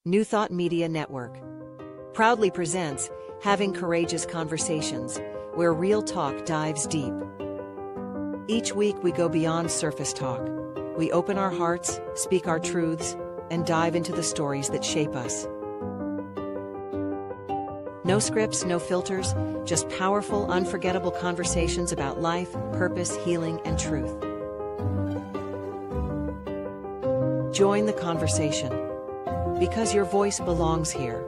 New Thought Media Network proudly presents Having Courageous Conversations, where real talk dives deep. Each week we go beyond surface talk. We open our hearts, speak our truths, and dive into the stories that shape us. No scripts, no filters, just powerful, unforgettable conversations about life, purpose, healing, and truth. Join the conversation, because your voice belongs here.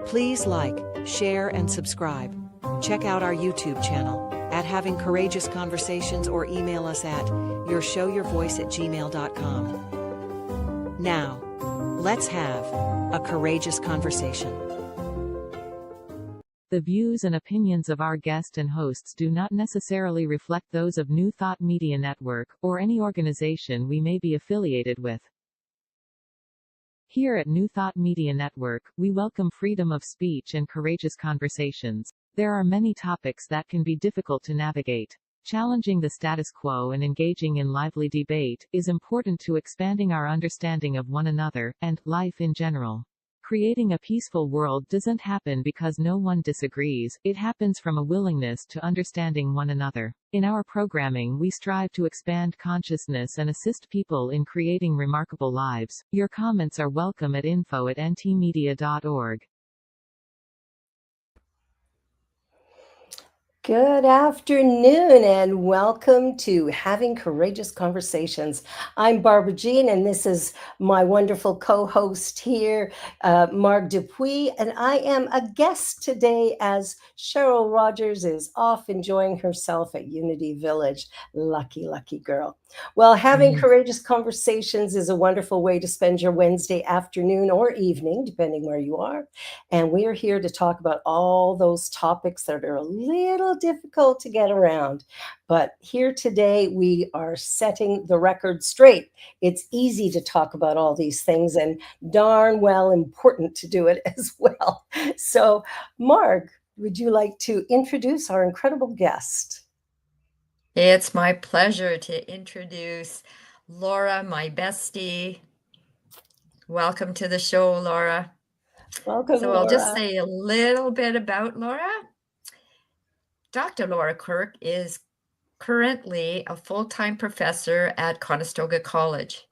Please like, share, and subscribe. Check out our YouTube channel at Having Courageous Conversations or email us at yourshowyourvoice@gmail.com. Now, let's have a courageous conversation. The views and opinions of our guest and hosts do not necessarily reflect those of New Thought Media Network, or any organization we may be affiliated with. Here at New Thought Media Network, we welcome freedom of speech and courageous conversations. There are many topics that can be difficult to navigate. Challenging the status quo and engaging in lively debate is important to expanding our understanding of one another, and life in general. Creating a peaceful world doesn't happen because no one disagrees, it happens from a willingness to understanding one another. In our programming, we strive to expand consciousness and assist people in creating remarkable lives. Your comments are welcome at info@ntmedia.org. Good afternoon and welcome to Having Courageous Conversations. I'm Barbara Jean and this is my wonderful co-host here, Marg Dupuis, and I am a guest today as Cheryl Rogers is off enjoying herself at Unity Village. Lucky, lucky girl. Well, having courageous conversations is a wonderful way to spend your Wednesday afternoon or evening, depending where you are. And we are here to talk about all those topics that are a little difficult to get around. But here today, we are setting the record straight. It's easy to talk about all these things and darn well important to do it as well. So, Marg, would you like to introduce our incredible guest? It's my pleasure to introduce Laura, my bestie. Welcome to the show, Laura. Welcome, So Laura. I'll just say a little bit about Laura. Dr. Laura Quirk is currently a full-time professor at Conestoga College.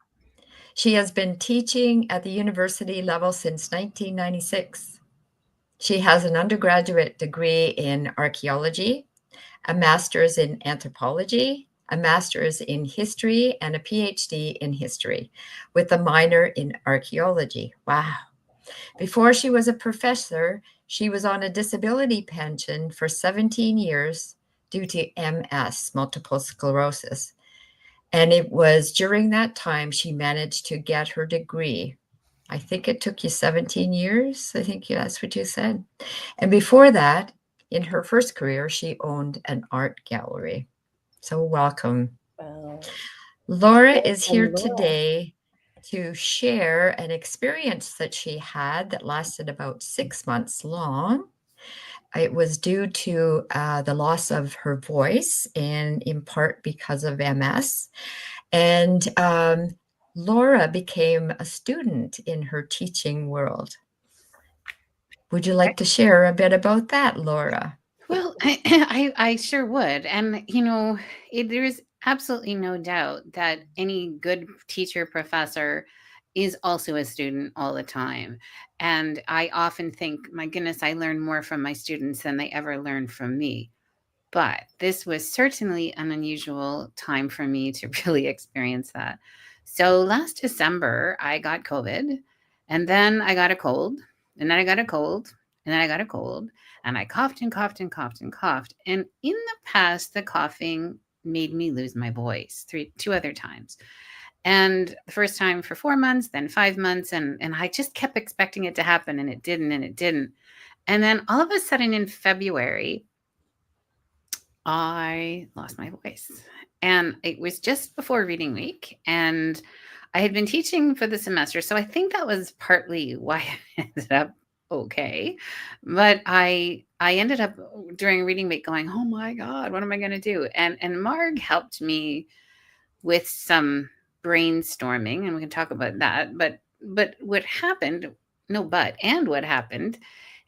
She has been teaching at the university level since 1996. She has an undergraduate degree in archaeology, a master's in anthropology, a master's in history, and a PhD in history, with a minor in archaeology. Wow. Before she was a professor, she was on a disability pension for 17 years due to MS, multiple sclerosis. And it was during that time she managed to get her degree. I think it took you 17 years. I think that's what you said. And before that, in her first career, she owned an art gallery. So welcome. Wow. Laura is here Laura. today to share an experience that she had that lasted about 6 months long. It was due to the loss of her voice, and in part because of MS. And Laura became a student in her teaching world. Would you like to share a bit about that, Laura? Well, I sure would. And, there is absolutely no doubt that any good teacher, professor is also a student all the time. And I often think, my goodness, I learn more from my students than they ever learn from me. But this was certainly an unusual time for me to really experience that. So last December, I got COVID, and then I got a cold, and then I got a cold, and then I got a cold, and I coughed and coughed and coughed and coughed. And in the past, the coughing made me lose my voice two other times. And the first time for 4 months, then 5 months, and I just kept expecting it to happen, and it didn't, and it didn't. And then all of a sudden in February, I lost my voice. And it was just before reading week, and I had been teaching for the semester. So I think that was partly why I ended up okay. But I ended up during reading week going, oh my God, what am I going to do? And Marg helped me with some brainstorming, and we can talk about that. But what happened, no, what happened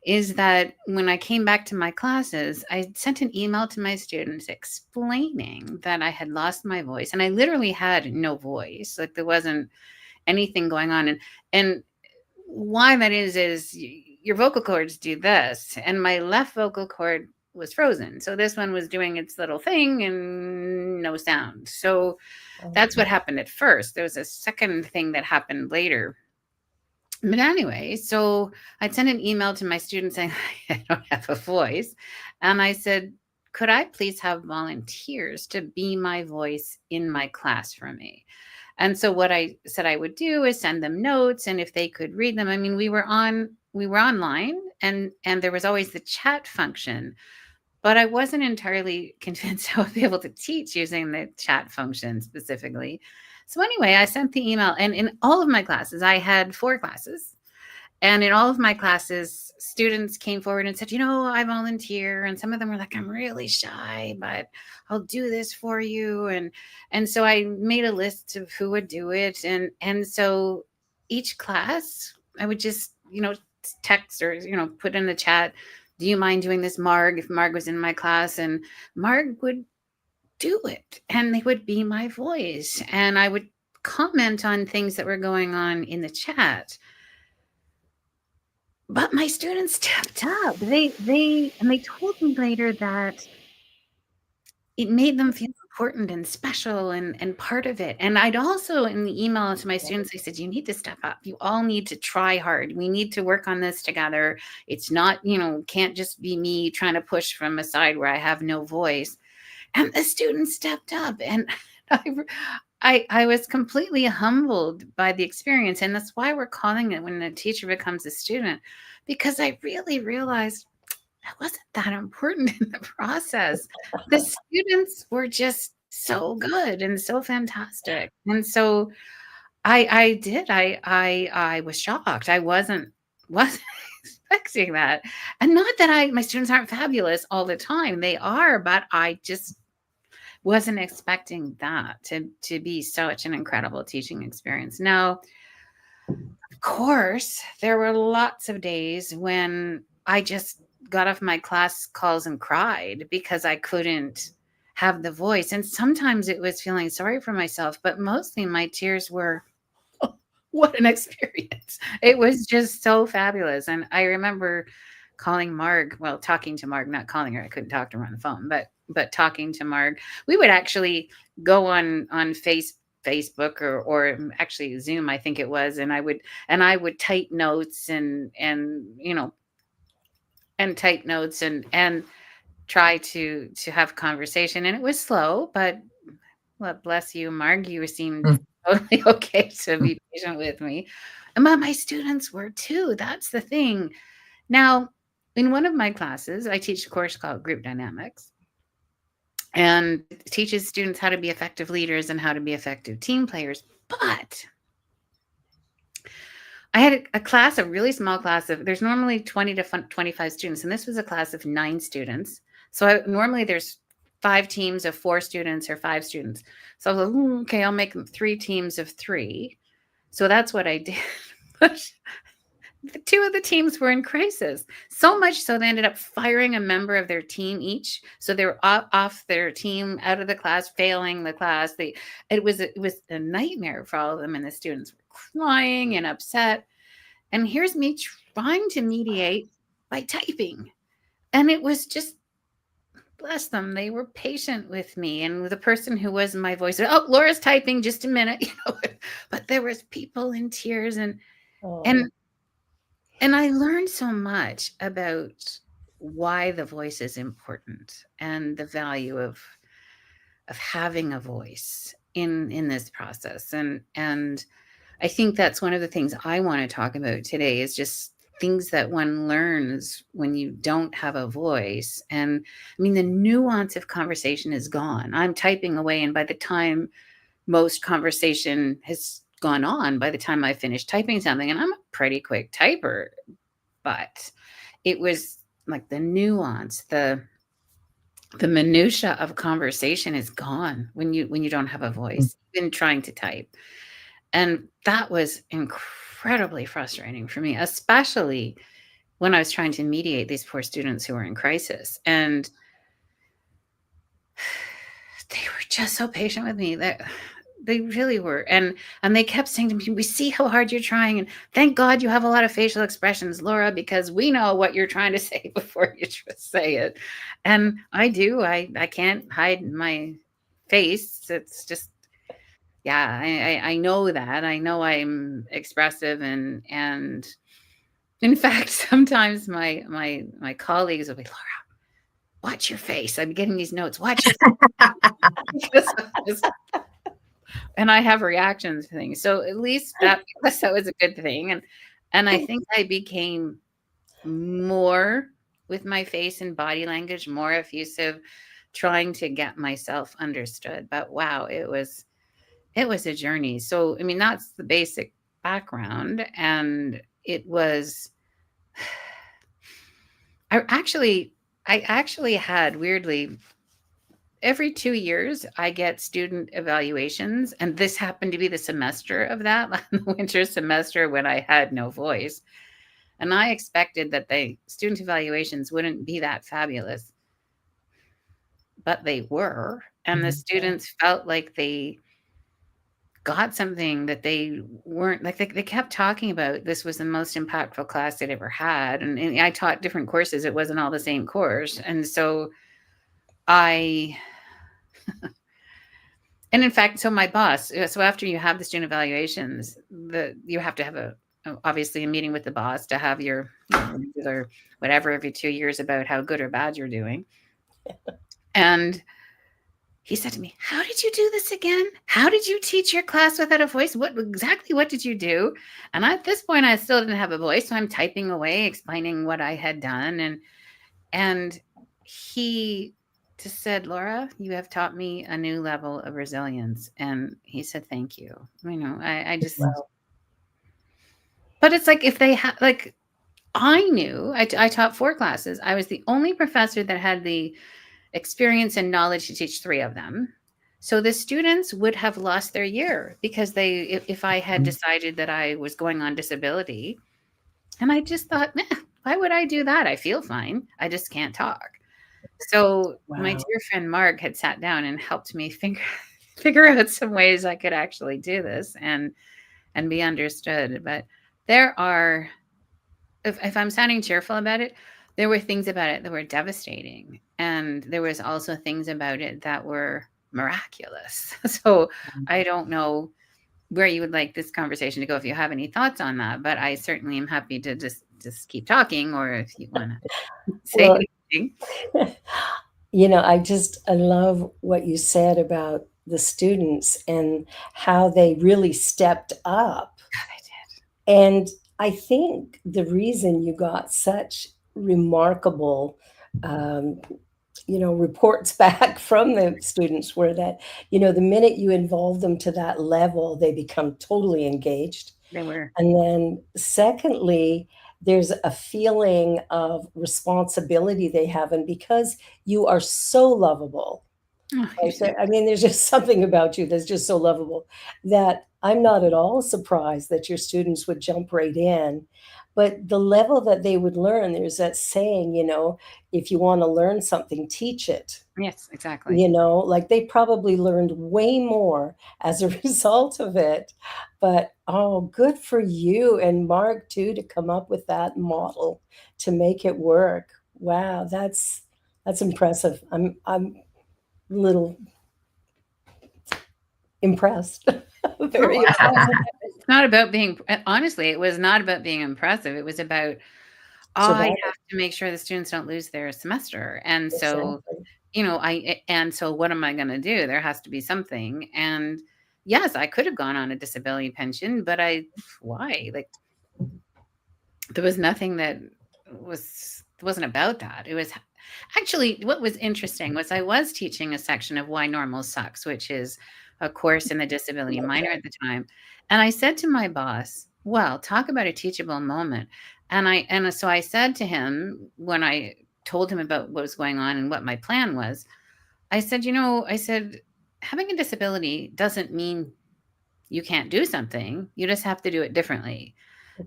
is that when I came back to my classes, I sent an email to my students explaining that I had lost my voice, and I literally had no voice. Like, there wasn't anything going on. And why that is your vocal cords do this, and my left vocal cord was frozen. So this one was doing its little thing and no sound. So that's what happened at first. There was a second thing that happened later. But anyway, so I'd send an email to my students saying, I don't have a voice. And I said, could I please have volunteers to be my voice in my class for me? And so what I said I would do is send them notes, and if they could read them. I mean, we were online, and there was always the chat function, but I wasn't entirely convinced I would be able to teach using the chat function specifically. So anyway, I sent the email, and in all of my classes, I had 4 classes. And in all of my classes, students came forward and said, I volunteer. And some of them were like, I'm really shy, but I'll do this for you. And so I made a list of who would do it. And so each class, I would just, text or, put in the chat, do you mind doing this, Marg? If Marg was in my class, and Marg would do it, and they would be my voice. And I would comment on things that were going on in the chat. But my students stepped up. They told me later that it made them feel important and special and part of it. And I'd also, in the email to my students, I said, you need to step up. You all need to try hard. We need to work on this together. It's not, can't just be me trying to push from a side where I have no voice. And the students stepped up, and I was completely humbled by the experience. And that's why we're calling it when a teacher becomes a student, because I really realized I wasn't that important in the process. The students were just so good and so fantastic. And so I was shocked. I wasn't expecting that. And not that my students aren't fabulous all the time. They are, but I just wasn't expecting that to be such an incredible teaching experience. Now, of course, there were lots of days when I just got off my class calls and cried because I couldn't have the voice. And sometimes it was feeling sorry for myself, but mostly my tears were, oh, what an experience. It was just so fabulous. And I remember calling Marg, talking to Marg, not calling her. I couldn't talk to her on the phone, but talking to Marg. We would actually go on Facebook or actually Zoom, I think it was, and I would type notes and type notes and try to have conversation. And it was slow, but bless you, Marg, you seemed totally okay to be patient with me. And my students were too. That's the thing. Now, in one of my classes, I teach a course called Group Dynamics, and it teaches students how to be effective leaders and how to be effective team players. But I had a class, a really small class there's normally 20 to 25 students, and this was a class of 9 students. So normally there's 5 teams of 4 students or 5 students. So I was like, okay, I'll make them 3 teams of 3. So that's what I did. The 2 of the teams were in crisis, so much so they ended up firing a member of their team each. So they were off their team, out of the class, failing the class. It was a nightmare for all of them, and the students were crying and upset. And here's me trying to mediate by typing, and it was just, bless them, they were patient with me. And the person who was my voice said, "Oh, Laura's typing, just a minute," But there was people in tears, and I learned so much about why the voice is important and the value of having a voice in this process. And I think that's one of the things I want to talk about today, is just things that one learns when you don't have a voice. And I mean, the nuance of conversation is gone. I'm typing away, and by the time most conversation has gone on, by the time I finished typing something, and I'm a pretty quick typer, but it was like the nuance, the minutia of conversation is gone when you don't have a voice, even trying to type. And that was incredible incredibly frustrating for me, especially when I was trying to mediate these poor students who were in crisis. And they were just so patient with me. They really were. And they kept saying to me, we see how hard you're trying. And thank God you have a lot of facial expressions, Laura, because we know what you're trying to say before you just say it. And I do. I can't hide my face. It's just, yeah, I know that. I know I'm expressive and in fact, sometimes my colleagues will be, Laura, watch your face. I'm getting these notes. Watch your face. And I have reactions to things. So at least that was a good thing. And I think I became more with my face and body language, more effusive, trying to get myself understood. But wow, it was a journey. So, I mean, that's the basic background. And it was, I actually had, weirdly, every 2 years I get student evaluations. And this happened to be the semester of that, the winter semester when I had no voice. And I expected that the student evaluations wouldn't be that fabulous, but they were. And the students felt like they got something that they weren't, like, they kept talking about this was the most impactful class they'd ever had. And I taught different courses. It wasn't all the same course. And so and in fact, so my boss, so after you have the student evaluations, you have to have obviously a meeting with the boss to have your regular whatever every 2 years about how good or bad you're doing. And he said to me, how did you do this again? How did you teach your class without a voice? What did you do? And at this point, I still didn't have a voice. So I'm typing away, explaining what I had done. And he just said, Laura, you have taught me a new level of resilience. And he said, thank you. I just, wow. But it's like, if they had, like, I knew, I taught 4 classes. I was the only professor that had the experience and knowledge to teach 3 of them. So the students would have lost their year because if I had decided that I was going on disability, and I just thought, why would I do that? I feel fine. I just can't talk. So my dear friend Mark had sat down and helped me figure out some ways I could actually do this and be understood. But there are, if I'm sounding cheerful about it, there were things about it that were devastating. And there was also things about it that were miraculous. So I don't know where you would like this conversation to go, if you have any thoughts on that, but I certainly am happy to just keep talking, or if you want to say anything. I love what you said about the students and how they really stepped up. They did. And I think the reason you got such remarkable reports back from the students were that, the minute you involve them to that level, they become totally engaged. They were. And then secondly, there's a feeling of responsibility they have. And because you are so lovable, there's just something about you that's just so lovable that I'm not at all surprised that your students would jump right in. But the level that they would learn, there's that saying, if you want to learn something, teach it. Yes, exactly. Like they probably learned way more as a result of it. But, good for you and Mark too, to come up with that model to make it work. Wow, that's impressive. I'm a little impressed. Very impressed. It's not about being, honestly, it was not about being impressive. It was about, I have to make sure the students don't lose their semester. And so, so what am I going to do? There has to be something. And yes, I could have gone on a disability pension, but why? Like, there was nothing that wasn't about that. It was actually, what was interesting was I was teaching a section of Why Normal Sucks, which is a course in the disability minor at the time. And I said to my boss, well, talk about a teachable moment. And so I said to him, when I told him about what was going on and what my plan was, I said, having a disability doesn't mean you can't do something. You just have to do it differently.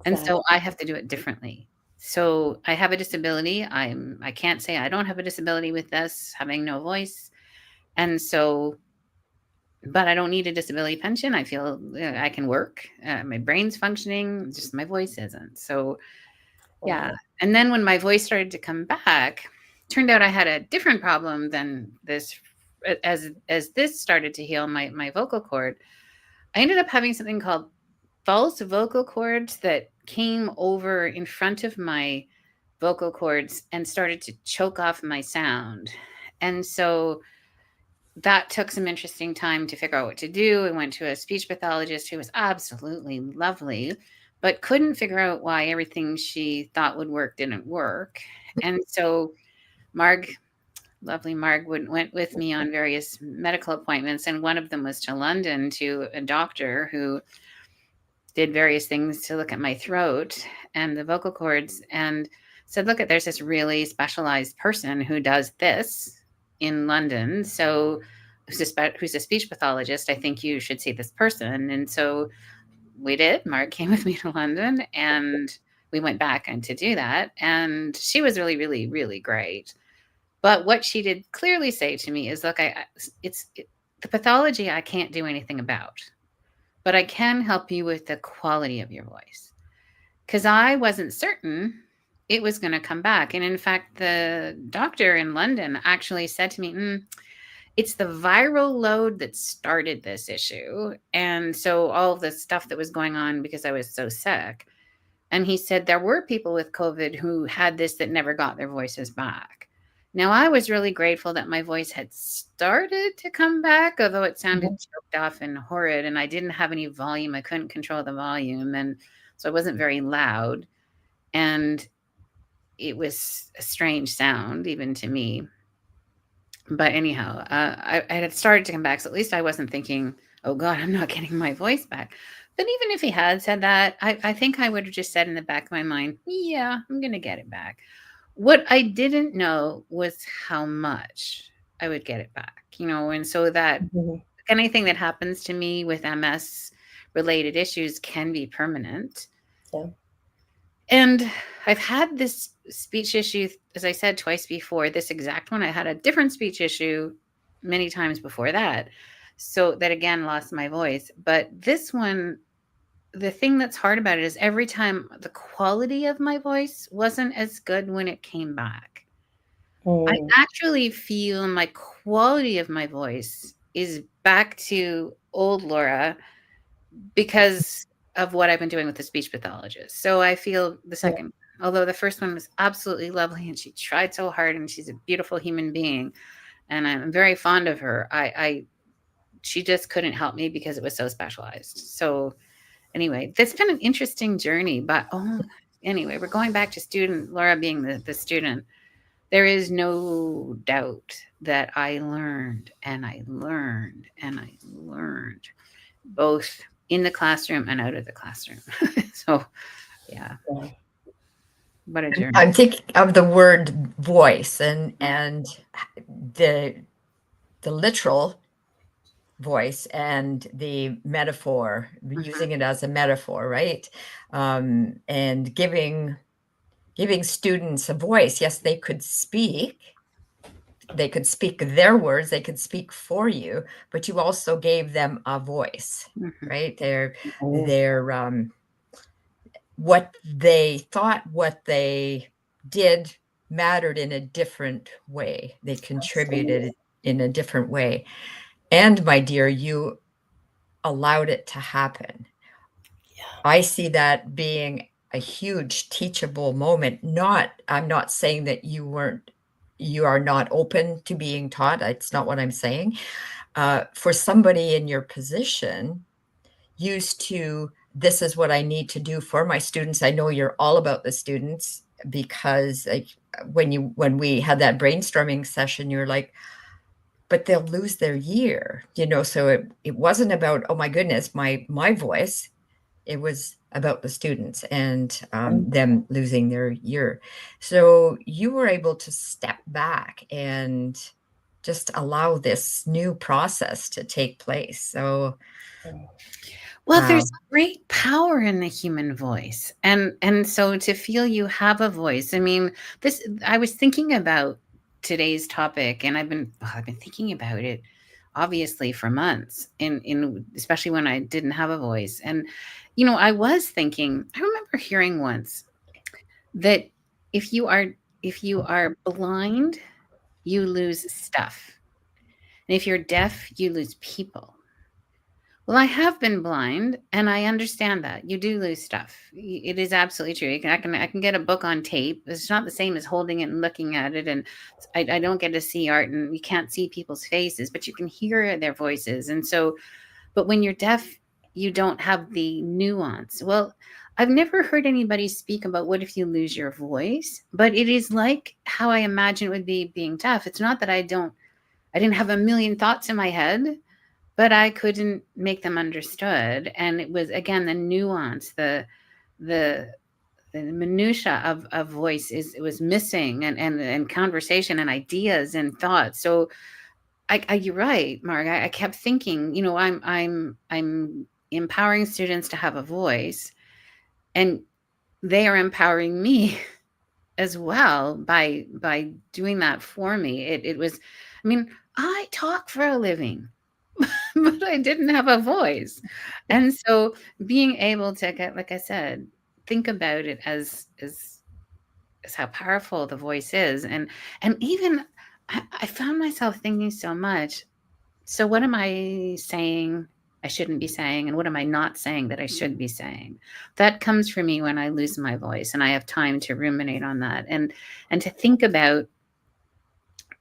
And so Exactly. I have to do it differently. So I have a disability. I can't say I don't have a disability with this, having no voice. And so, but I don't need a disability pension. I feel I can work. My brain's functioning, just my voice isn't. So yeah. Wow. And then when my voice started to come back, turned out I had a different problem than this. As this started to heal my vocal cord, I ended up having something called false vocal cords that came over in front of my vocal cords and started to choke off my sound. And so that took some interesting time to figure out what to do. I went to a speech pathologist who was absolutely lovely, but couldn't figure out why everything she thought would work didn't work. And so Marg, lovely Marg, went with me on various medical appointments. And one of them was to London to a doctor who did various things to look at my throat and the vocal cords and said, look, there's this really specialized person who does this in London. So who's a speech pathologist. I think you should see this person. And so we did. Mark came with me to London and we went back and to do that. And she was really, really, really great. But what she did clearly say to me is, look, the pathology I can't do anything about, but I can help you with the quality of your voice. Because I wasn't certain it was going to come back. And in fact, the doctor in London actually said to me, it's the viral load that started this issue. And so all the stuff that was going on because I was so sick. And he said there were people with COVID who had this that never got their voices back. Now, I was really grateful that my voice had started to come back, although it sounded choked off and horrid, and I didn't have any volume. I couldn't control the volume, and so I wasn't very loud. And it was a strange sound, even to me. But anyhow, I had started to come back, so at least I wasn't thinking, oh, God, I'm not getting my voice back. But even if he had said that, I think I would have just said in the back of my mind, yeah, I'm going to get it back. What I didn't know was how much I would get it back, and so that anything that happens to me with MS related issues can be permanent. Yeah. And I've had this speech issue, as I said, twice before. This exact one, I had a different speech issue many times before that. So that again lost my voice. But this one, the thing that's hard about it is every time the quality of my voice wasn't as good when it came back. I actually feel my quality of my voice is back to old Laura because of what I've been doing with the speech pathologist. So I feel the second, although the first one was absolutely lovely and she tried so hard and she's a beautiful human being and I'm very fond of her. She just couldn't help me because it was so specialized. So anyway, that's been an interesting journey, but anyway, we're going back to student Laura being the student. There is no doubt that I learned and I learned and I learned both in the classroom and out of the classroom. So yeah. What a journey. I'm thinking of the word voice and the literal voice and the metaphor, using it as a metaphor, right? And giving students a voice. Yes, they could speak their words, they could speak for you, but you also gave them a voice, right? They're what they thought, what they did mattered in a different way. They contributed in a different way. And my dear, you allowed it to happen. Yeah. I see that being a huge teachable moment. I'm not saying that you are not open to being taught. It's not what I'm saying. For somebody in your position, used to, this is what I need to do for my students. I know you're all about the students because when we had that brainstorming session, you're like, but they'll lose their year, so it wasn't about, oh my goodness, my voice. It was about the students and them losing their year. So you were able to step back and just allow this new process to take place. So Well, Wow. there's great power in the human voice. And so to feel you have a voice, I mean, this I was thinking about today's topic, and I've been thinking about it obviously for months, in especially when I didn't have a voice. And I was thinking, I remember hearing once that if you are if you are blind, you lose stuff. And if you're deaf, you lose people. Well, I have been blind, and I understand that you do lose stuff. It is absolutely true. I can get a book on tape. It's not the same as holding it and looking at it, and I don't get to see art, and you can't see people's faces, but you can hear their voices. And so, but when you're deaf, you don't have the nuance. Well, I've never heard anybody speak about what if you lose your voice, but it is like how I imagine it would be being deaf. It's not that I didn't have a million thoughts in my head, but I couldn't make them understood. And it was, again, the nuance, the minutia of voice it was missing, and conversation and ideas and thoughts. So you're right, Mark. I kept thinking, I'm empowering students to have a voice, and they are empowering me as well by doing that for me. It was, I mean, I talk for a living. But I didn't have a voice. And so being able to get, like I said, think about it as how powerful the voice is. And even I found myself thinking so much. So what am I saying I shouldn't be saying? And what am I not saying that I should be saying? That comes for me when I lose my voice, and I have time to ruminate on that, and to think about,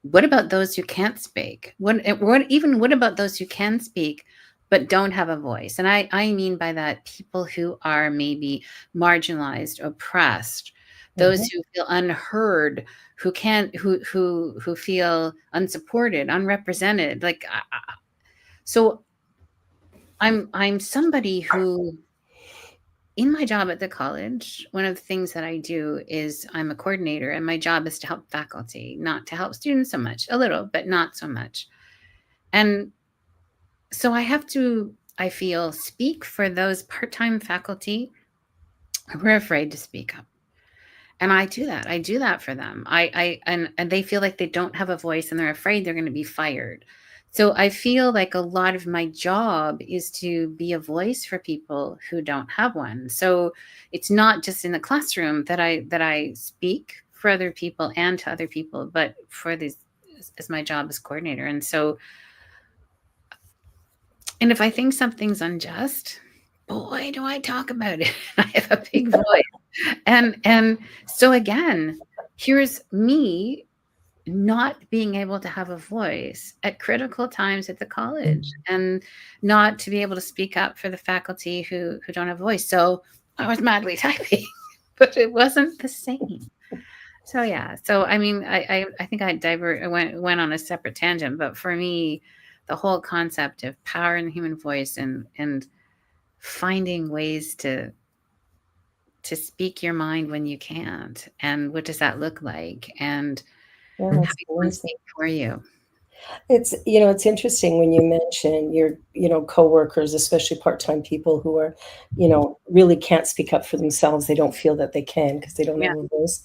what about those who can't speak? What about those who can speak but don't have a voice? And I mean by that, people who are maybe marginalized, oppressed, those who feel unheard, who can't, who feel unsupported, unrepresented. Like, so I'm somebody who, in my job at the college, one of the things that I do is I'm a coordinator, and my job is to help faculty, not to help students so much, a little, but not so much. And so I have to, I feel, speak for those part-time faculty who are afraid to speak up. And I do that. I do that for them. And they feel like they don't have a voice, and they're afraid they're going to be fired. So I feel like a lot of my job is to be a voice for people who don't have one. So it's not just in the classroom that I speak for other people and to other people, but for this as my job as coordinator. And so, and if I think something's unjust, boy, do I talk about it. I have a big voice. And so again, here's me not being able to have a voice at critical times at the college, and not to be able to speak up for the faculty who don't have a voice. So I was madly typing, but it wasn't the same. So yeah. So I mean, I think I went on a separate tangent, but for me, the whole concept of power in the human voice, and finding ways to speak your mind when you can't, and what does that look like, and having someone speak for you. It's, it's interesting when you mention your, coworkers, especially part-time people who are, really can't speak up for themselves. They don't feel that they can because they don't have a voice.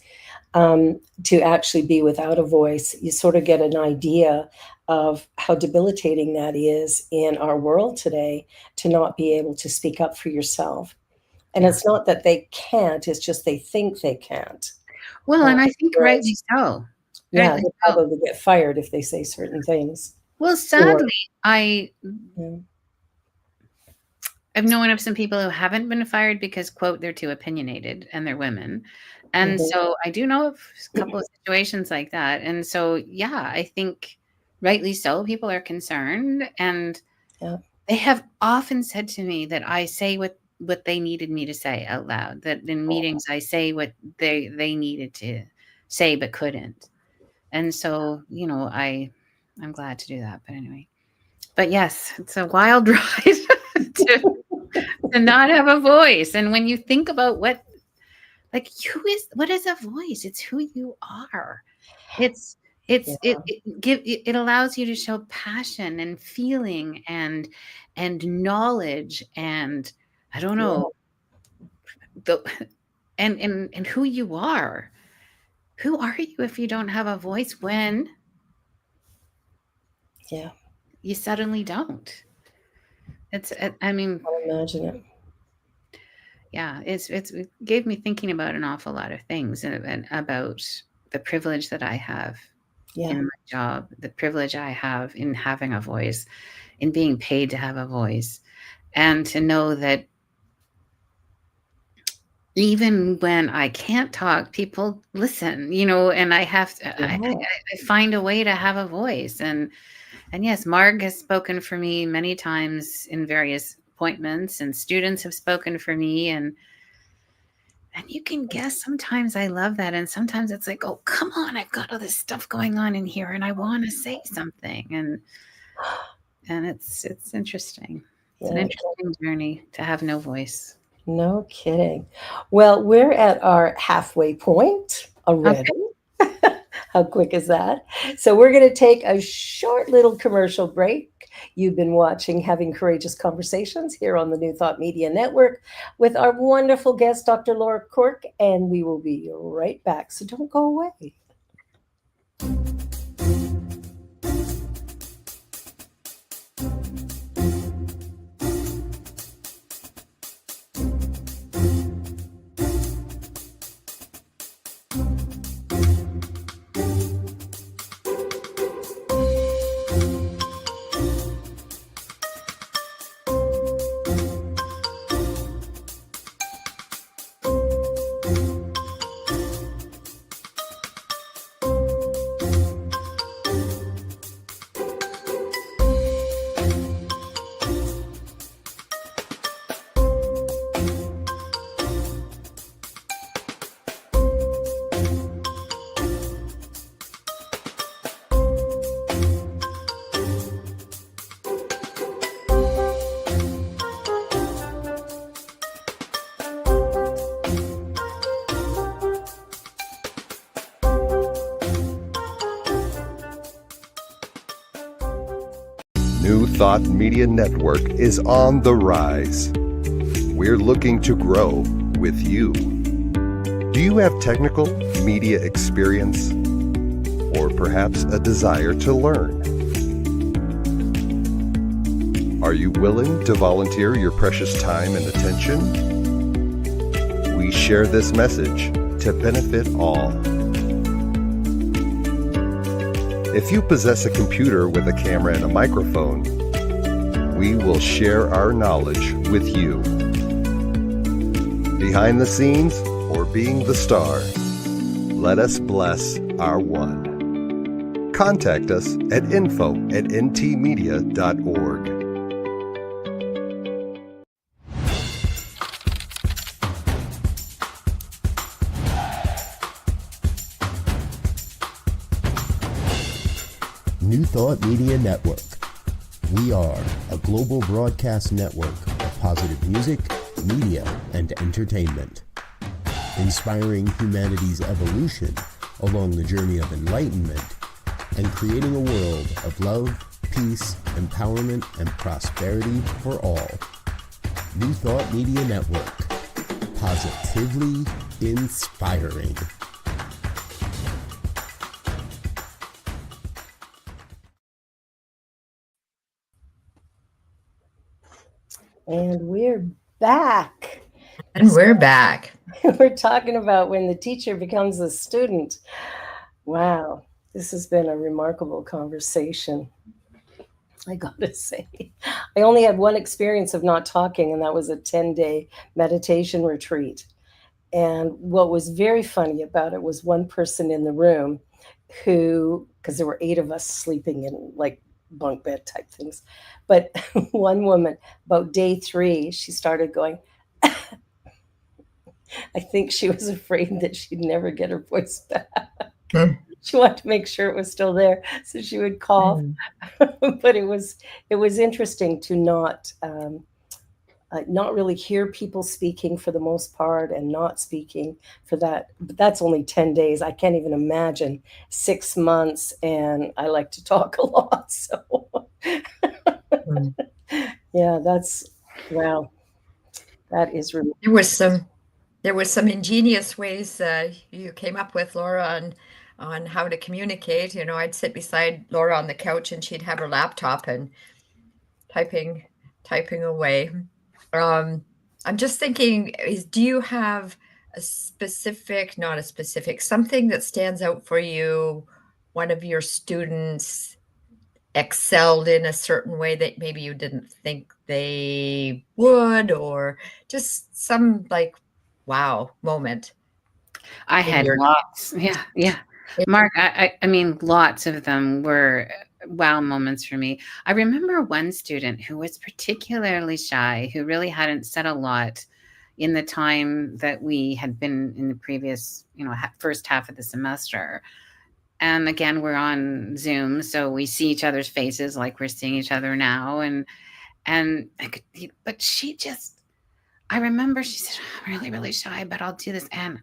To actually be without a voice, you sort of get an idea of how debilitating that is in our world today, to not be able to speak up for yourself. And it's not that they can't, it's just they think they can't. Well, and I think rightly so. Yeah, they'll probably get fired if they say certain things. Well, sadly, I've known of some people who haven't been fired because, quote, they're too opinionated and they're women. And so I do know of a couple of situations like that. And so, yeah, I think rightly so, people are concerned. And they have often said to me that I say what they needed me to say out loud, that in meetings I say what they needed to say but couldn't. And so, I'm glad to do that. But anyway, but yes, it's a wild ride to not have a voice. And when you think about what is a voice? It's who you are. It's It allows you to show passion and feeling and knowledge and I don't know and who you are. Who are you if you don't have a voice when you suddenly don't? I mean, I imagine it. Yeah, it gave me thinking about an awful lot of things and about the privilege that I have in my job, the privilege I have in having a voice, in being paid to have a voice, and to know that even when I can't talk, people listen, and I have to, I find a way to have a voice. And yes, Marg has spoken for me many times in various appointments, and students have spoken for me, and you can guess sometimes I love that. And sometimes it's like, oh, come on, I've got all this stuff going on in here and I want to say something. And it's interesting. It's an interesting journey to have no voice. No kidding. Well, we're at our halfway point already. Okay. How quick is that? So we're going to take a short little commercial break. You've been watching Having Courageous Conversations here on the New Thought Media Network with our wonderful guest, Dr. Laura Quirk, and we will be right back. So don't go away. New Thought Media Network is on the rise. We're looking to grow with you. Do you have technical media experience? Or perhaps a desire to learn? Are you willing to volunteer your precious time and attention? We share this message to benefit all. If you possess a computer with a camera and a microphone, we will share our knowledge with you. Behind the scenes or being the star, let us bless our one. Contact us at info@ntmedia.org. New Thought Media Network. We are a global broadcast network of positive music, media, and entertainment, inspiring humanity's evolution along the journey of enlightenment and creating a world of love, peace, empowerment, and prosperity for all. New Thought Media Network. Positively inspiring. And we're back. And we're back. We're talking about when the teacher becomes a student. Wow, this has been a remarkable conversation. I gotta say, I only had one experience of not talking, and that was a 10-day meditation retreat. And what was very funny about it was one person in the room who, because there were 8 of us sleeping in like bunk bed type things, but one woman, about day 3, she started going, I think she was afraid that she'd never get her voice back. She wanted to make sure it was still there, so she would cough. But it was interesting to not not really hear people speaking for the most part and not speaking for that. But that's only 10 days. I can't even imagine 6 months. And I like to talk a lot. So, yeah, that's, wow. That is really. There was some ingenious ways you came up with, Laura, on how to communicate. You know, I'd sit beside Laura on the couch and she'd have her laptop and typing away. I'm just thinking, do you have a specific, not a specific, something that stands out for you? One of your students excelled in a certain way that maybe you didn't think they would, or just some like wow moment? I had lots. Yeah. Mark, I mean, lots of them were wow moments for me. I remember one student who was particularly shy, who really hadn't said a lot in the time that we had been in the previous, first half of the semester. And again, we're on Zoom, so we see each other's faces like we're seeing each other now. But I remember she said, I'm really, really shy, but I'll do this. And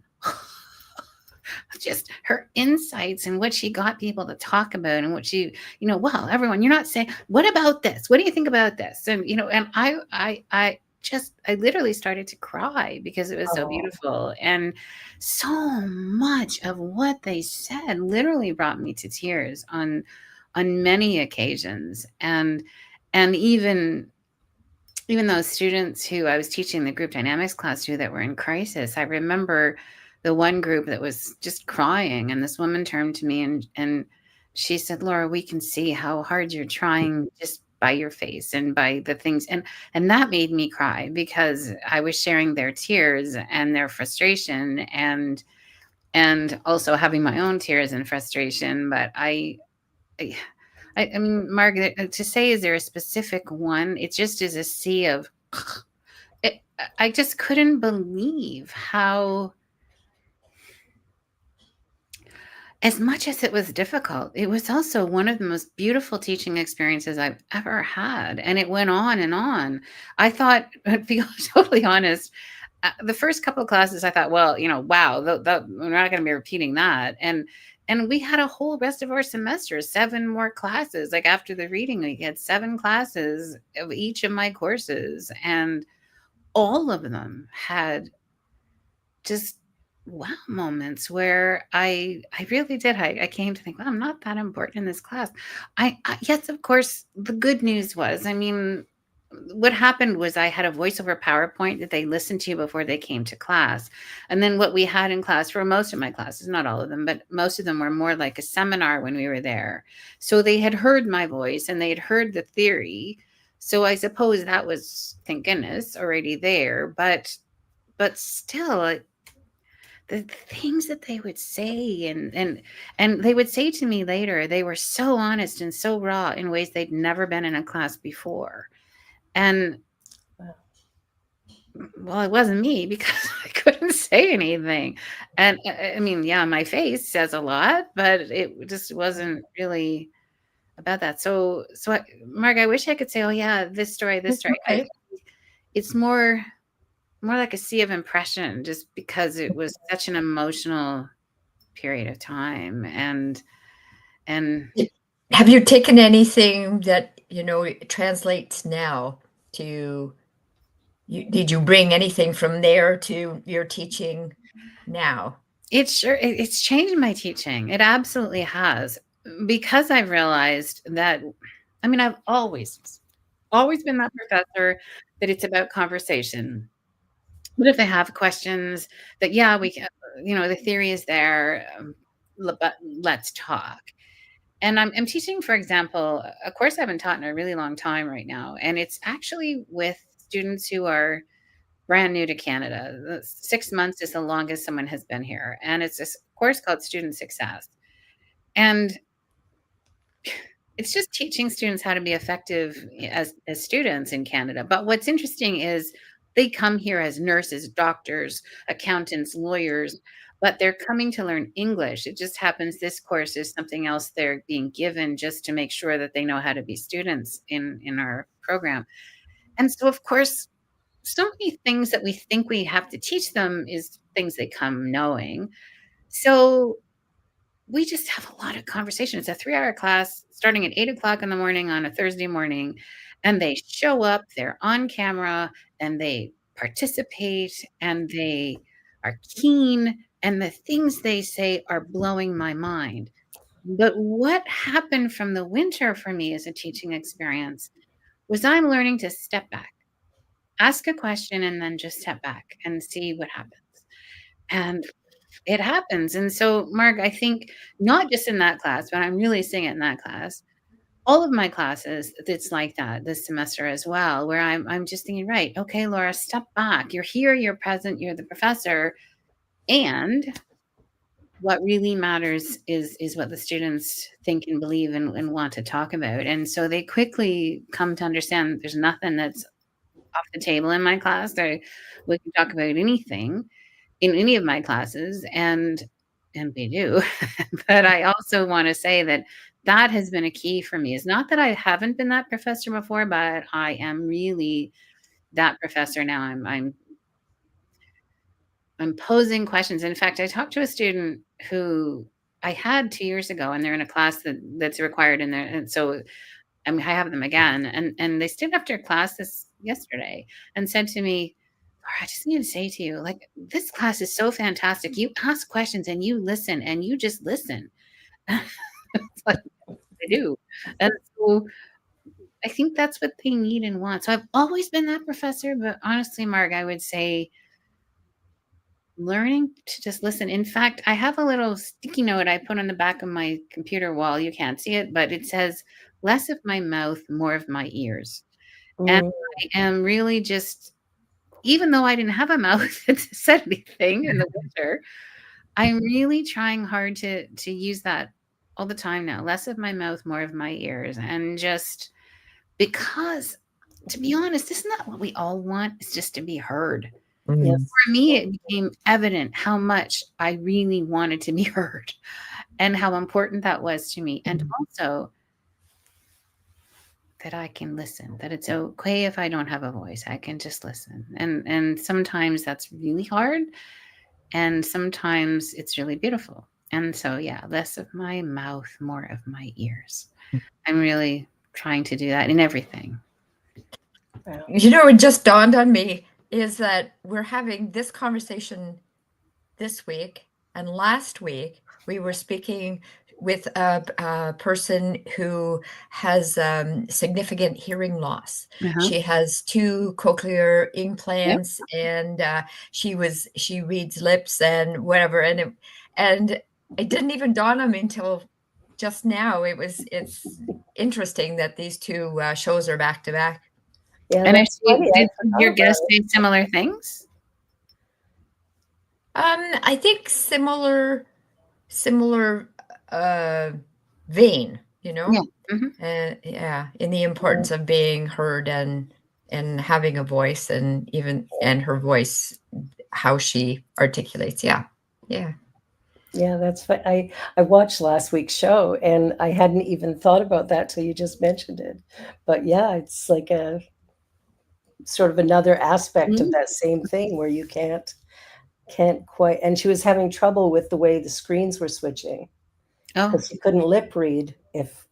just her insights and what she got people to talk about and what she, well, everyone, you're not saying, what about this? What do you think about this? And, and I literally started to cry because it was so beautiful. And so much of what they said literally brought me to tears on many occasions. And even those students who I was teaching the group dynamics class to that were in crisis, I remember the one group that was just crying, and this woman turned to me and she said, Laura, we can see how hard you're trying just by your face and by the things. And that made me cry because I was sharing their tears and their frustration and also having my own tears and frustration. But I mean, Margaret, to say, is there a specific one? It just is a sea of, I just couldn't believe how, as much as it was difficult, it was also one of the most beautiful teaching experiences I've ever had. And it went on and on. I thought, to be totally honest, the first couple of classes, I thought, well, wow, we're not going to be repeating that. And we had a whole rest of our semester, 7 more classes. Like after the reading, we had 7 classes of each of my courses. And all of them had just wow moments where I really did. I came to think, well, I'm not that important in this class. Yes, of course, the good news was, I mean, what happened was I had a voiceover PowerPoint that they listened to before they came to class. And then what we had in class for most of my classes, not all of them, but most of them were more like a seminar when we were there. So they had heard my voice and they had heard the theory. So I suppose that was, thank goodness, already there. But still, the things that they would say and they would say to me later, they were so honest and so raw in ways they'd never been in a class before. And well, it wasn't me because I couldn't say anything. And I mean, yeah, my face says a lot, but it just wasn't really about that. So Mark, I wish I could say, oh yeah, this story. Okay. It's more like a sea of impression, just because it was such an emotional period of time. And have you taken anything that translates now to you? Did you bring anything from there to your teaching now? It's changed my teaching. It absolutely has, because I've realized that, I mean, I've always been that professor that it's about conversation. But if they have questions that, yeah, we can, the theory is there, but let's talk. And I'm teaching, for example, a course I haven't taught in a really long time right now. And it's actually with students who are brand new to Canada. 6 months is the longest someone has been here. And it's this course called Student Success. And it's just teaching students how to be effective as students in Canada. But what's interesting is they come here as nurses, doctors, accountants, lawyers, but they're coming to learn English. It just happens this course is something else they're being given just to make sure that they know how to be students in our program. And so, of course, so many things that we think we have to teach them is things they come knowing. So we just have a lot of conversation. It's a 3-hour class starting at 8 o'clock in the morning on a Thursday morning. And they show up, they're on camera, and they participate, and they are keen. And the things they say are blowing my mind. But what happened from the winter for me as a teaching experience was I'm learning to step back, ask a question, and then just step back and see what happens. And it happens. And so, Mark, I think not just in that class, but I'm really seeing it in that class. All of my classes, it's like that this semester as well, where I'm just thinking, right, okay, Laura, step back. You're here, you're present, you're the professor. And what really matters is what the students think and believe and want to talk about. And so they quickly come to understand there's nothing that's off the table in my class. We can talk about anything in any of my classes, and we do. But I also want to say that has been a key for me. It's not that I haven't been that professor before, but I am really that professor now. I'm posing questions. In fact, I talked to a student who I had 2 years ago, and they're in a class that's required in there. And so I have them again. And they stood after class yesterday and said to me, Laura, I just need to say to you, like, this class is so fantastic. You ask questions and you listen, and you just listen. It's like I do. And so I think that's what they need and want. So I've always been that professor, but honestly, Mark, I would say learning to just listen. In fact, I have a little sticky note I put on the back of my computer wall. You can't see it, but it says, less of my mouth, more of my ears. And I am really just, even though I didn't have a mouth that said anything in the winter, I'm really trying hard to use that all the time now. Less of my mouth, more of my ears. And just because, to be honest, isn't that what we all want? It's just to be heard. Yes. For me, it became evident how much I really wanted to be heard and how important that was to me. And also that I can listen, that it's okay if I don't have a voice, I can just listen. And sometimes that's really hard. And sometimes it's really beautiful. And so, yeah, less of my mouth, more of my ears. I'm really trying to do that in everything. Wow. You know, it just dawned on me is that we're having this conversation this week, and last week we were speaking with a person who has significant hearing loss. She has 2 cochlear implants, and she reads lips and whatever, and it didn't even dawn on me until just now. It's interesting that these 2 shows are back to back. Yeah, And that's funny. did your guests say similar things? I think similar vein, you know. Yeah. Yeah, in the importance of being heard and having a voice, and her voice, how she articulates. Yeah. That's fun. I watched last week's show, and I hadn't even thought about that till you just mentioned it. But yeah, it's like a sort of another aspect of that same thing where you can't quite. And she was having trouble with the way the screens were switching, because she couldn't lip read if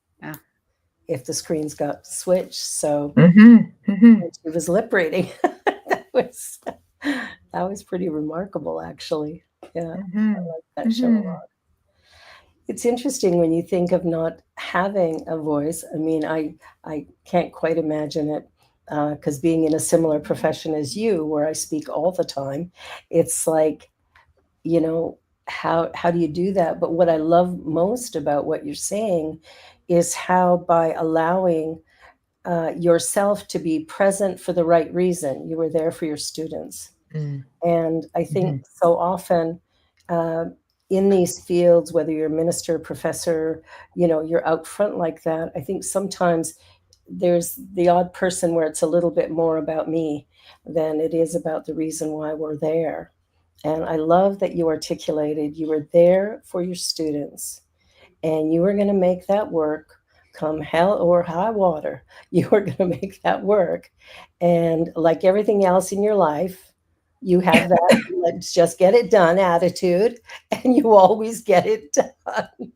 the screens got switched. So she was lip reading. that was pretty remarkable, actually. Yeah, I like that show a lot. It's interesting when you think of not having a voice. I mean, I can't quite imagine it, because being in a similar profession as you, where I speak all the time, it's like, you know, how do you do that? But what I love most about what you're saying is how, by allowing yourself to be present for the right reason, you were there for your students. And I think so often in these fields, whether you're a minister, professor, you know, you're out front like that, I think sometimes there's the odd person where it's a little bit more about me than it is about the reason why we're there. And I love that you articulated you were there for your students, and you were going to make that work come hell or high water, you are going to make that work. And like everything else in your life, you have that let's just get it done attitude, and you always get it done.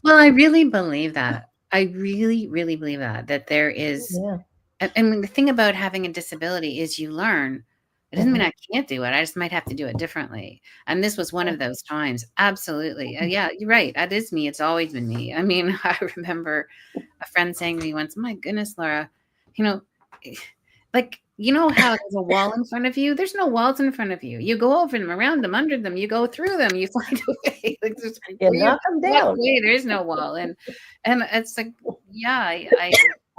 Well, I really believe that. I really, really believe that there is, Yeah. and the thing about having a disability is you learn. It doesn't mean I can't do it. I just might have to do it differently. And this was one of those times. Absolutely. Yeah, you're right. That is me. It's always been me. I mean, I remember a friend saying to me once, "My goodness, Laura, you know, like, you know how there's a wall in front of you? There's no walls in front of you. You go over them, around them, under them, you go through them, you find a way. Like, just You for you knock to them walk down. away, there is no wall." And it's like, yeah,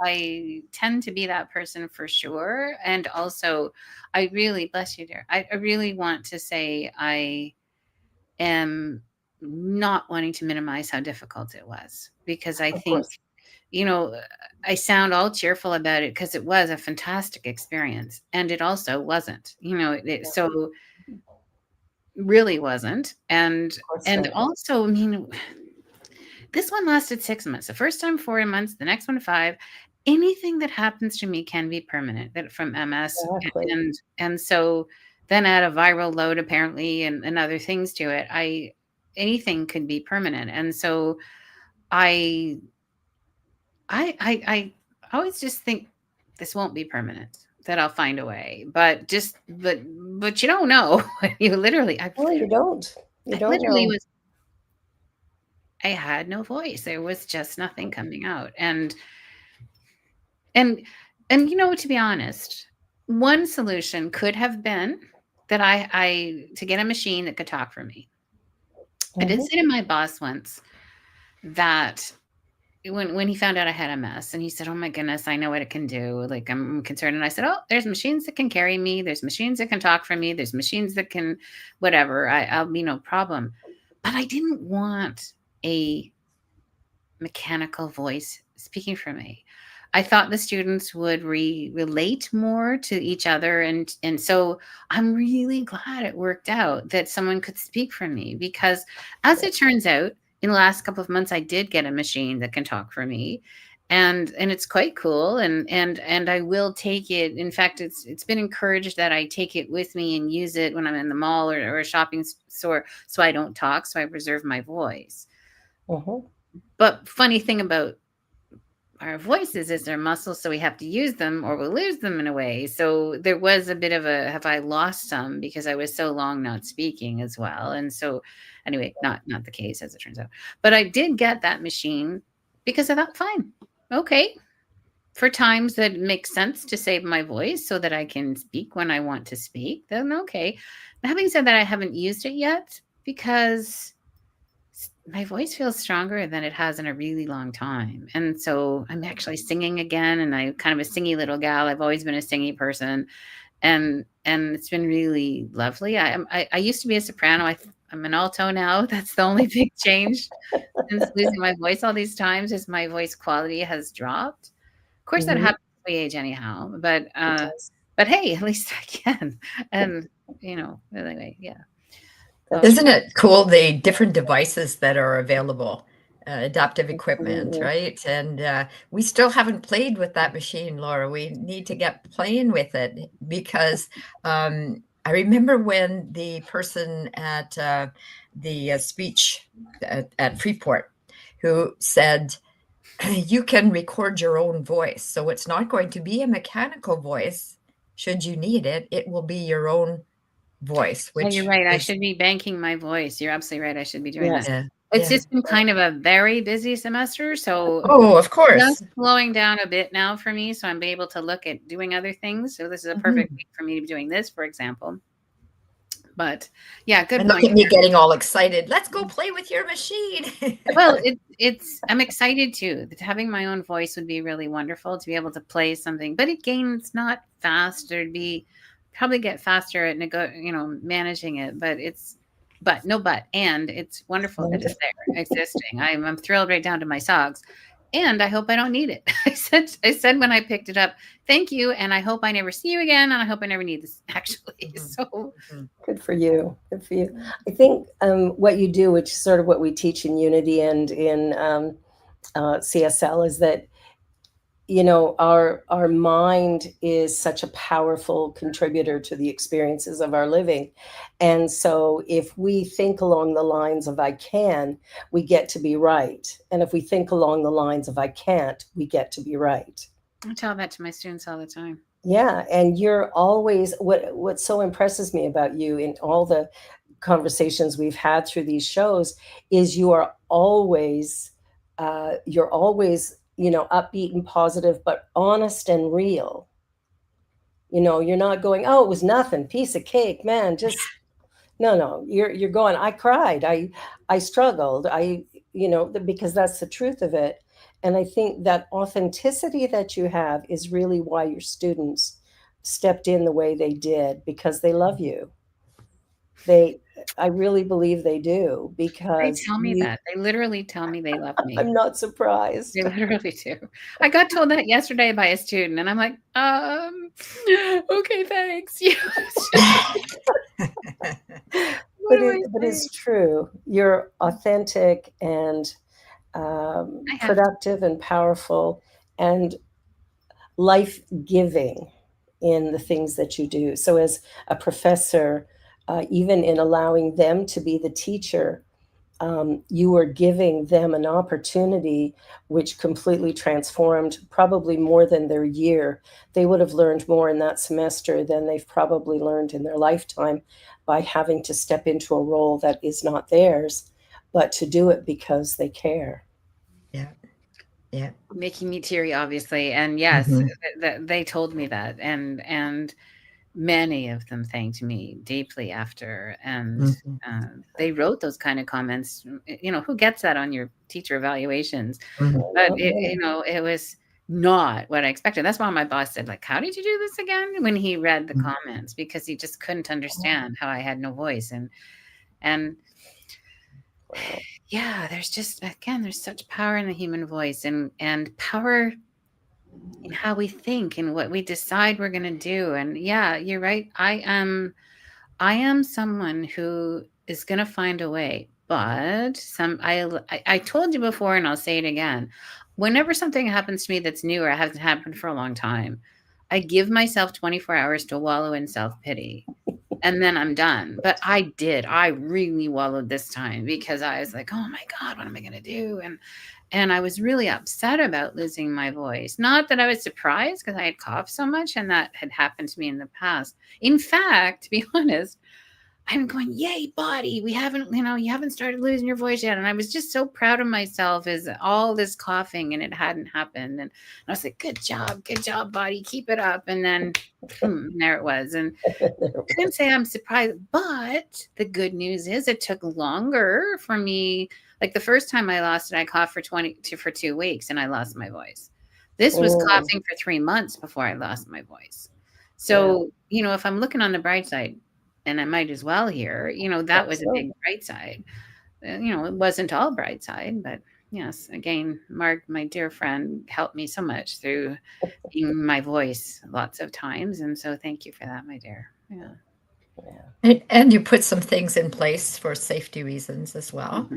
I tend to be that person for sure. And also, I really, bless you, dear. I really want to say I am not wanting to minimize how difficult it was, because I Of think, course. you know, I sound all cheerful about it because it was a fantastic experience, and it also wasn't, so really wasn't. And Of course not. also, I mean, this one lasted 6 months. The first time 4 months, the next one 5. Anything that happens to me can be permanent, that from MS. Exactly. And so then add a viral load apparently, and other things to it. Anything could be permanent. And so I I always just think this won't be permanent, that I'll find a way. But you don't know. You literally, No, you don't. You I don't literally know. I had no voice. There was just nothing coming out. And to be honest, one solution could have been that I to get a machine that could talk for me. I did say to my boss once that when he found out I had MS, and he said, "Oh my goodness, I know what it can do. Like, I'm concerned." And I said, "Oh, there's machines that can carry me. There's machines that can talk for me. There's machines that can whatever. I'll be no problem." But I didn't want a mechanical voice speaking for me. I thought the students would relate more to each other. And so I'm really glad it worked out that someone could speak for me, because as it turns out, in the last couple of months, I did get a machine that can talk for me. And it's quite cool. And I will take it. In fact, it's been encouraged that I take it with me and use it when I'm in the mall or a shopping store, so I don't talk, so I preserve my voice. But funny thing about our voices is they're muscles, so we have to use them or we'll lose them in a way. So there was a bit of a, have I lost some because I was so long not speaking as well. And so anyway, not the case as it turns out. But I did get that machine because I thought, fine, okay, for times that make sense to save my voice so that I can speak when I want to speak, then okay. Having said that, I haven't used it yet because my voice feels stronger than it has in a really long time. And so I'm actually singing again, and I'm kind of a singy little gal. I've always been a singy person. And it's been really lovely. I used to be a soprano. I'm an alto now. That's the only big change since losing my voice all these times, is my voice quality has dropped. Of course, that happens at my age anyhow. But hey, at least I can. And anyway, yeah. Isn't it cool, the different devices that are available, adaptive equipment, right? And we still haven't played with that machine, Laura. We need to get playing with it, because I remember when the person at the speech at Freeport who said, you can record your own voice. So it's not going to be a mechanical voice. Should you need it, it will be your own voice. Which you're right. I should be banking my voice. You're absolutely right. I should be doing that. Yeah, it's just been kind of a very busy semester. So of course, just slowing down a bit now for me. So I'm able to look at doing other things. So this is a perfect week for me to be doing this, for example. But yeah, good point. Look at me getting all excited. Let's go play with your machine. Well, I'm excited too. Having my own voice would be really wonderful, to be able to play something. But again, it's not fast. Probably get faster at managing it. And it's wonderful that it's there existing. I'm thrilled right down to my socks. And I hope I don't need it. I said when I picked it up, thank you. And I hope I never see you again. And I hope I never need this, actually. So good for you. Good for you. I think what you do, which is sort of what we teach in Unity and in CSL, is that, our mind is such a powerful contributor to the experiences of our living. And so if we think along the lines of I can, we get to be right. And if we think along the lines of I can't, we get to be right. I tell that to my students all the time. Yeah, and you're always, what so impresses me about you in all the conversations we've had through these shows is you're always upbeat and positive, but honest and real. You're not going, oh, it was nothing, piece of cake, man, just no. You're going, I cried, I struggled, because that's the truth of it. And I think that authenticity that you have is really why your students stepped in the way they did, because they love you. I really believe they do, They because tell me that. They literally tell me they love me. I'm not surprised. They literally do. I got told that yesterday by a student, and I'm like, okay, thanks. But it's true. You're authentic and productive and powerful and life-giving in the things that you do. So as a professor, even in allowing them to be the teacher, you are giving them an opportunity which completely transformed probably more than their year. They would have learned more in that semester than they've probably learned in their lifetime by having to step into a role that is not theirs, but to do it because they care. Yeah. Making me teary, obviously. And yes, they told me that. And many of them thanked me deeply after. And they wrote those kind of comments. Who gets that on your teacher evaluations? But, it was not what I expected. That's why my boss said, like, how did you do this again? When he read the comments, because he just couldn't understand how I had no voice. And yeah, there's just, again, there's such power in the human voice and power in how we think and what we decide we're going to do. And yeah, you're right. I am someone who is going to find a way, but I told you before, and I'll say it again. Whenever something happens to me that's new or hasn't happened for a long time, I give myself 24 hours to wallow in self-pity. And then I'm done. But I really wallowed this time, because I was like, oh my God, what am I going to do? And I was really upset about losing my voice. Not that I was surprised, because I had coughed so much and that had happened to me in the past. In fact, to be honest, I'm going, yay, body. You haven't started losing your voice yet. And I was just so proud of myself as all this coughing and it hadn't happened. And I was like, good job, body. Keep it up. And then there it was. And I couldn't say I'm surprised, but the good news is it took longer for me. Like the first time I lost it, I coughed for 2 weeks and I lost my voice. This was coughing for 3 months before I lost my voice. So, if I'm looking on the bright side, and I might as well here, that was a big bright side. It wasn't all bright side, but yes, again, Mark, my dear friend, helped me so much through being my voice lots of times. And so thank you for that, my dear. Yeah. And you put some things in place for safety reasons as well,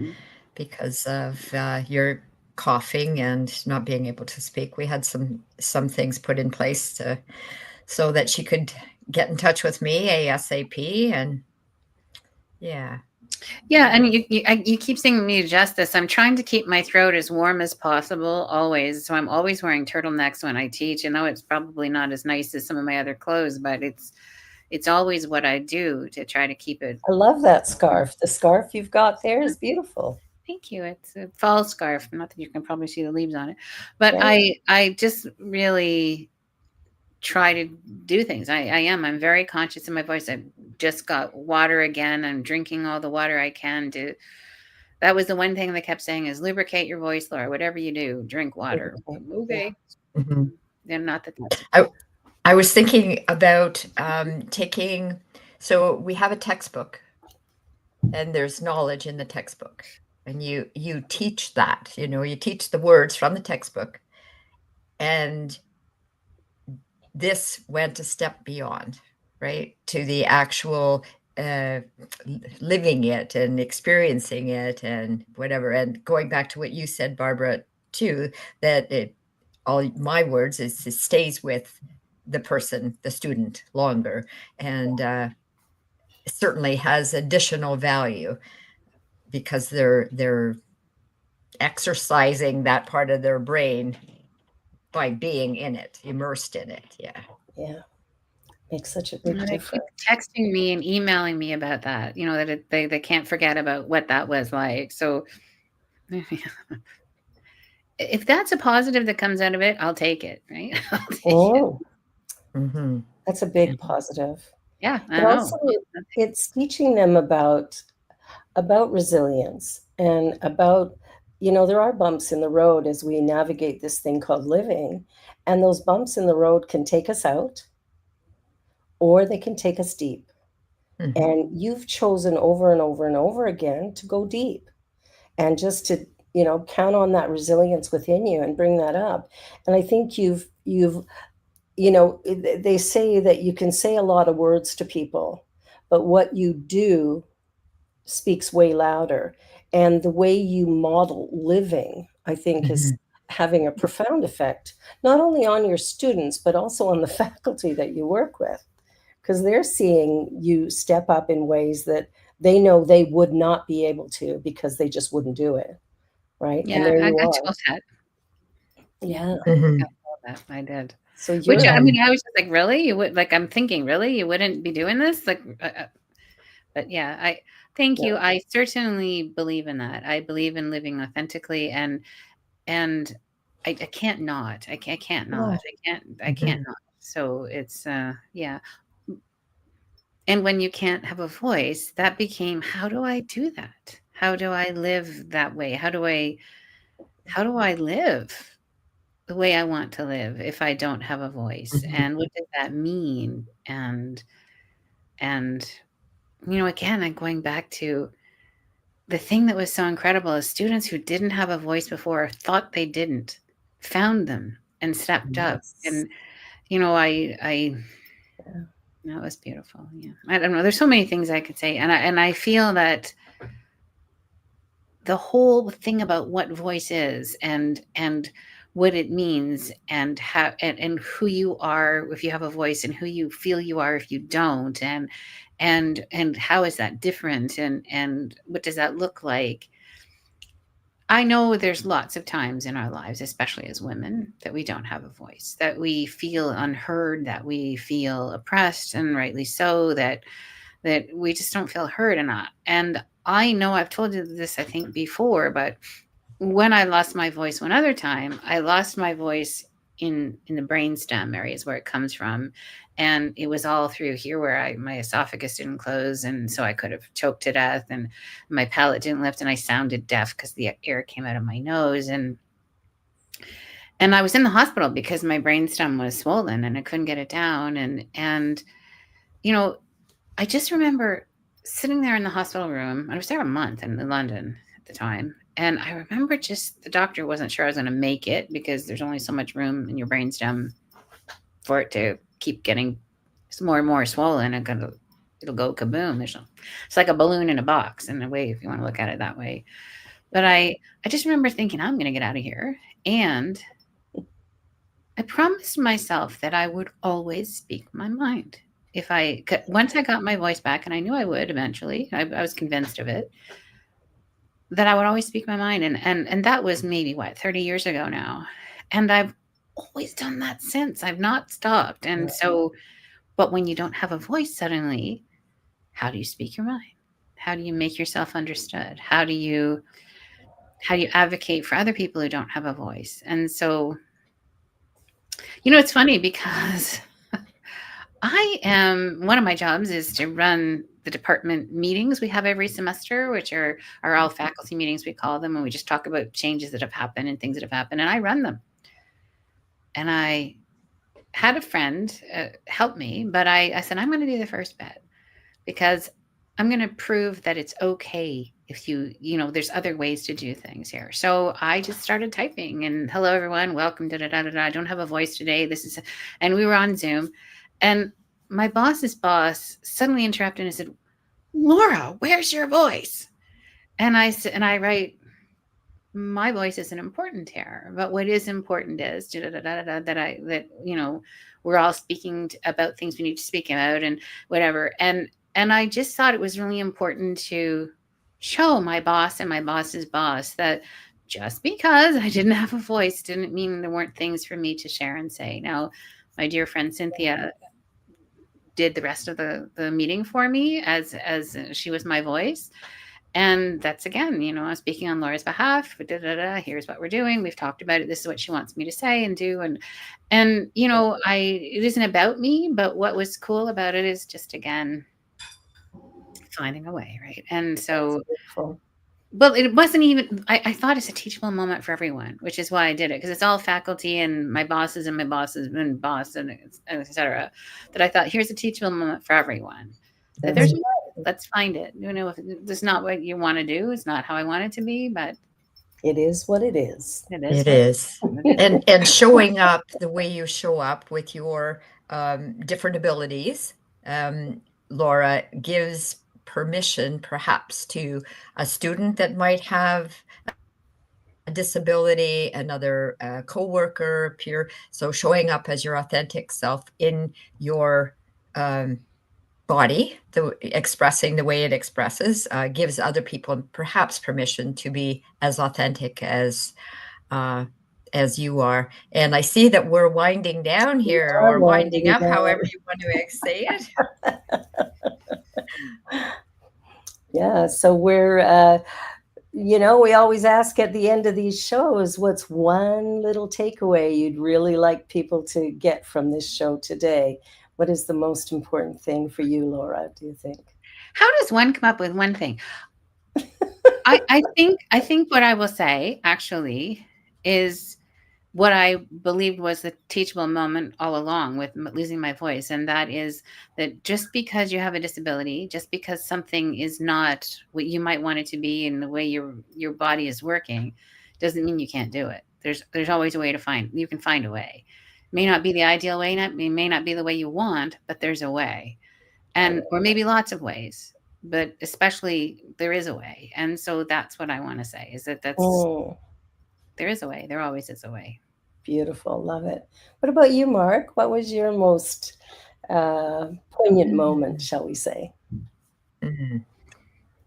because of your coughing and not being able to speak. We had some things put in place so that she could get in touch with me ASAP. And yeah. And you keep saying me justice. I'm trying to keep my throat as warm as possible always. So I'm always wearing turtlenecks when I teach. I know it's probably not as nice as some of my other clothes, but it's always what I do to try to keep it. I love that scarf. The scarf you've got there is beautiful. Thank you. It's a fall scarf. Not that you can probably see the leaves on it, but I just really try to do things. I'm very conscious of my voice. I just got water again. I'm drinking all the water I can do. That was the one thing they kept saying is lubricate your voice, Laura. Whatever you do, drink water. Okay. Then not that that's I was thinking about taking, so we have a textbook and there's knowledge in the textbook, and you teach that, you teach the words from the textbook, and this went a step beyond, right, to the actual living it and experiencing it and whatever. And going back to what you said, Barbara, too, that all my words is it stays with the person, the student, longer, and certainly has additional value because they're exercising that part of their brain by being in it, immersed in it. Yeah. Yeah. Makes such a big They keep difference. texting me and emailing me about that, that they can't forget about what that was like. So if that's a positive that comes out of it, I'll take it, right? I'll take it. Oh, Mm-hmm. that's a big positive. Yeah, I But know. also, it's teaching them about resilience and about, there are bumps in the road as we navigate this thing called living, and those bumps in the road can take us out or they can take us deep. Mhm. And you've chosen over and over and over again to go deep and just to, count on that resilience within you and bring that up. And I think they say that you can say a lot of words to people, but what you do speaks way louder. And the way you model living, I think, is having a profound effect, not only on your students, but also on the faculty that you work with, because they're seeing you step up in ways that they know they would not be able to because they just wouldn't do it. Right. Yeah, And there I you got are. told that. Yeah. Mhm. I told that. I did. So Which, you're, I mean, I was just like, really? You would, like, I'm thinking, really? You wouldn't be doing this? Like, but yeah, thank you. I certainly believe in that. I believe in living authentically, and I can't not. I can't not. I can't not. So it's yeah. And when you can't have a voice, that became, how do I do that? How do I live that way? How do I live the way I want to live if I don't have a voice? And what does that mean? And again, I'm going back to the thing that was so incredible is students who didn't have a voice before, thought they didn't, found them and stepped up. And, that was beautiful. Yeah. I don't know. There's so many things I could say. And I feel that the whole thing about what voice is and what it means and how and who you are if you have a voice and who you feel you are if you don't, and how is that different, and what does that look like? I know there's lots of times in our lives, especially as women, that we don't have a voice, that we feel unheard, that we feel oppressed, and rightly so, that we just don't feel heard enough. And I know I've told you this, I think, before, but when I lost my voice one other time, I lost my voice in the brainstem areas where it comes from. And it was all through here where my esophagus didn't close. And so I could have choked to death, and my palate didn't lift, and I sounded deaf because the air came out of my nose. And I was in the hospital because my brainstem was swollen and I couldn't get it down. And I just remember sitting there in the hospital room. I was there a month in London at the time. And I remember the doctor wasn't sure I was going to make it because there's only so much room in your brainstem for it to keep getting more and more swollen. It'll go kaboom. It's like a balloon in a box in a way, if you want to look at it that way. But I just remember thinking, I'm going to get out of here. And I promised myself that I would always speak my mind. Once I got my voice back, and I knew I would eventually, I was convinced of it, that I would always speak my mind. And that was maybe 30 years ago now. And I've always done that since. I've not stopped. And so, but when you don't have a voice suddenly, how do you speak your mind? How do you make yourself understood? How do you advocate for other people who don't have a voice? And so, it's funny because one of my jobs is to run the department meetings we have every semester, which are all faculty meetings, we call them, and we just talk about changes that have happened and things that have happened, and I run them. And I had a friend help me, but I said, I'm going to do the first bit because I'm going to prove that it's okay if there's other ways to do things here. So I just started typing and, hello, everyone, welcome, I don't have a voice today. And we were on Zoom. And my boss's boss suddenly interrupted and said, Laura, where's your voice? And I said, and I write, my voice isn't important here. But what is important is that we're all speaking about things we need to speak about and whatever. And I just thought it was really important to show my boss and my boss's boss that just because I didn't have a voice didn't mean there weren't things for me to share and say. Now, my dear friend Cynthia did the rest of the meeting for me as she was my voice. And that's, again, I'm speaking on Laura's behalf. Here's what we're doing. We've talked about it. This is what she wants me to say and do. And it isn't about me, but what was cool about it is just, again, finding a way, right? And so, well, it wasn't even, I thought it's a teachable moment for everyone, which is why I did it, because it's all faculty and my bosses and boss and et cetera, that I thought, here's a teachable moment for everyone. Let's find it. If it's not what you want to do, it's not how I want it to be, but it is what it is. It is. And showing up the way you show up with your different abilities, Laura, gives permission perhaps to a student that might have a disability, another co-worker, peer. So showing up as your authentic self in your body, expressing the way it expresses, gives other people perhaps permission to be as authentic as you are. And I see that we're winding down here, or winding up, however you want to say it. Yeah, so we're, we always ask at the end of these shows, what's one little takeaway you'd really like people to get from this show today? What is the most important thing for you, Laura, do you think? How does one come up with one thing? I think what I will say, actually, is what I believed was the teachable moment all along with losing my voice. And that is that just because you have a disability, just because something is not what you might want it to be in the way your body is working, doesn't mean you can't do it. There's always a way you can find a way. It may not be the ideal way, it may not be the way you want, but there's a way. Or maybe lots of ways, but especially there is a way. And so that's what I want to say, is that there is a way. There always is a way. Beautiful. Love it. What about you, Mark? What was your most poignant moment, shall we say? Mm-hmm.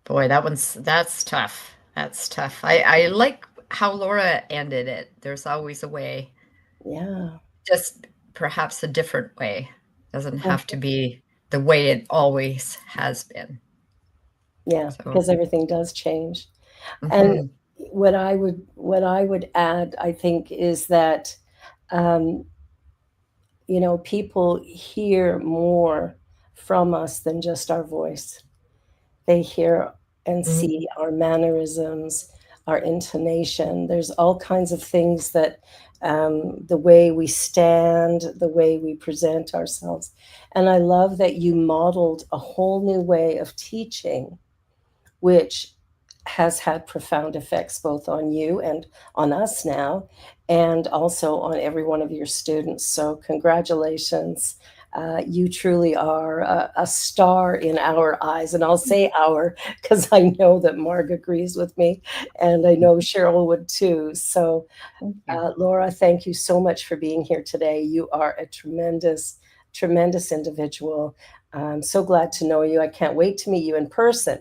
Boy, that's tough. That's tough. I like how Laura ended it. There's always a way. Yeah. Just perhaps a different way. Doesn't have to be the way it always has been. Yeah, because everything does change. Mm-hmm. And what I would add, I think, is that, people hear more from us than just our voice. They hear and see our mannerisms, our intonation. There's all kinds of things that the way we stand, the way we present ourselves. And I love that you modeled a whole new way of teaching, which has had profound effects both on you and on us now, and also on every one of your students. So congratulations. You truly are a star in our eyes. And I'll say our, because I know that Marg agrees with me, and I know Cheryl would too. So Laura, thank you so much for being here today. You are a tremendous, tremendous individual. I'm so glad to know you. I can't wait to meet you in person.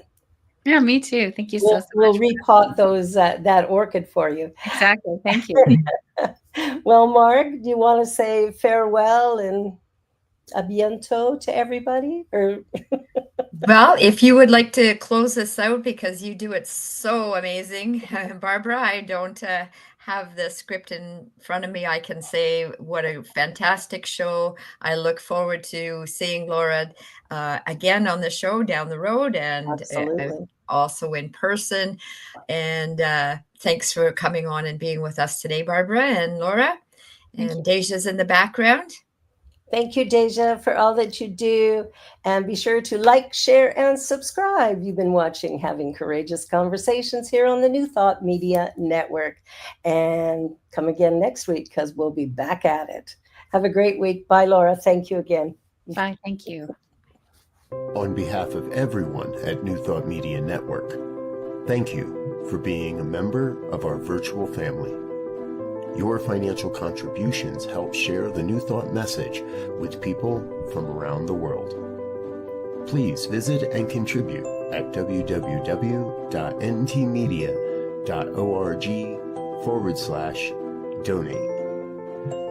Yeah, me too. Thank you so much. We'll repot that orchid for you. Exactly. Thank you. Well, Marg, do you want to say farewell and a bientôt to everybody? Well, if you would like to close this out, because you do it so amazing, Barbara, I don't have the script in front of me. I can say what a fantastic show. I look forward to seeing Laura again on the show down the road, and also in person. And thanks for coming on and being with us today, Barbara and Laura. And Deja's in the background. Thank you, Deja, for all that you do. And be sure to like, share, and subscribe. You've been watching Having Courageous Conversations here on the New Thought Media Network. And come again next week, because we'll be back at it. Have a great week. Bye, Laura. Thank you again. Bye. Thank you. On behalf of everyone at New Thought Media Network, thank you for being a member of our virtual family. Your financial contributions help share the New Thought message with people from around the world. Please visit and contribute at www.ntmedia.org/donate.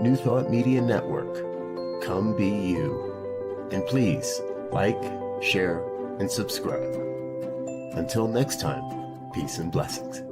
New Thought Media Network. Come be you. And please like, share, and subscribe. Until next time, peace and blessings.